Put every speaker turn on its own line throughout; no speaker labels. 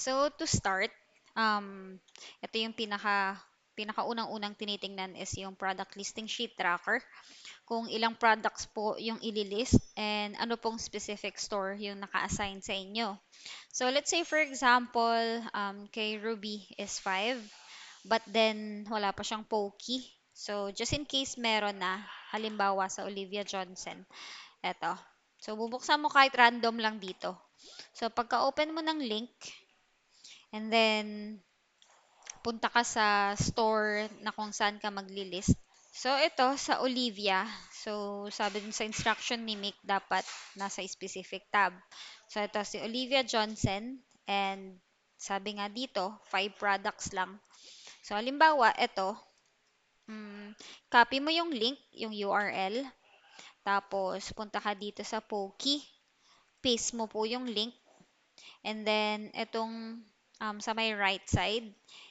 So to start, um, ito yung pinakaunang-unang tinitingnan is yung product listing sheet tracker. Kung ilang products po yung ililist and ano pong specific store yung naka-assign sa inyo. So let's say for example, kay Ruby is 5, but then wala pa siyang Pokey. So just in case meron na, halimbawa sa Olivia Johnson, eto. So bubuksan mo kahit random lang dito. So pagka-open mo ng link, and then punta ka sa store na kung saan ka magli-list. So, ito sa Olivia. So, sabi dun sa instruction ni Mick, dapat nasa specific tab. So, ito si Olivia Johnson. And sabi nga dito, 5 products lang. So, halimbawa, ito. Copy mo yung link, yung URL. Tapos, punta ka dito sa Pokey. Paste mo po yung link. And then, itong sa may right side,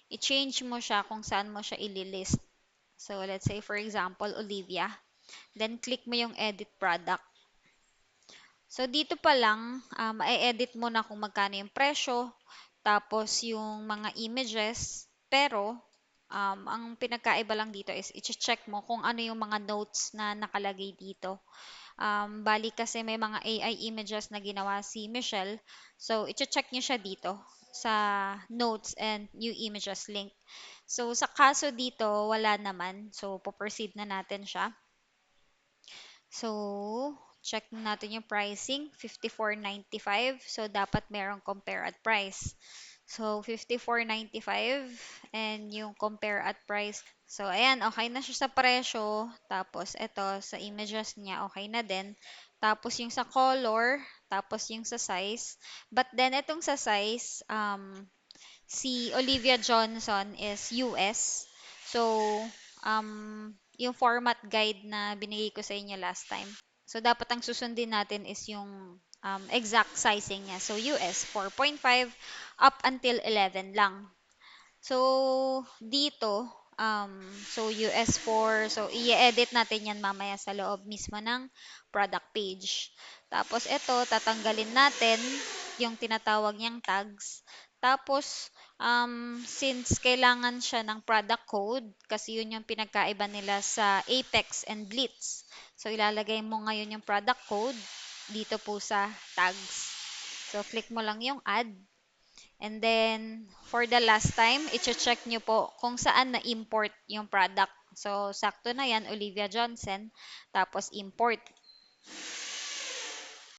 i-change mo siya kung saan mo siya ililist. So, let's say, for example, Olivia. Then, click mo yung edit product. So, dito pa lang, ma-edit mo na kung magkano yung presyo, tapos yung mga images. Pero, ang pinagkaiba lang dito is i-check mo kung ano yung mga notes na nakalagay dito. Bali kasi may mga AI images na ginawa si Michelle. So, i-check niyo siya dito sa notes and new images link. So, sa kaso dito, wala naman. So, po-proceed na natin siya. So, check natin yung pricing, 54.95. So, dapat merong compare at price. So, 54.95 and yung compare at price. So, ayan, okay na siya sa presyo. Tapos, ito, sa images niya, okay na din. Tapos, yung sa color, tapos yung sa size. But then, itong sa size, si Olivia Johnson is US. So, yung format guide na binigay ko sa inyo last time. So, dapat ang susundin natin is yung exact sizing niya. So, US 4.5 up until 11 lang. So, dito, so US 4, so i-edit natin yan mamaya sa loob mismo ng product page. Tapos, ito, tatanggalin natin yung tinatawag niyang tags. Tapos, since kailangan siya ng product code, kasi yun yung pinagkaiba nila sa Apex and Blitz. So, ilalagay mo ngayon yung product code dito po sa tags. So, click mo lang yung add. And then, for the last time, i-check nyo po kung saan na-import yung product. So, sakto na yan, Olivia Johnson. Tapos, import.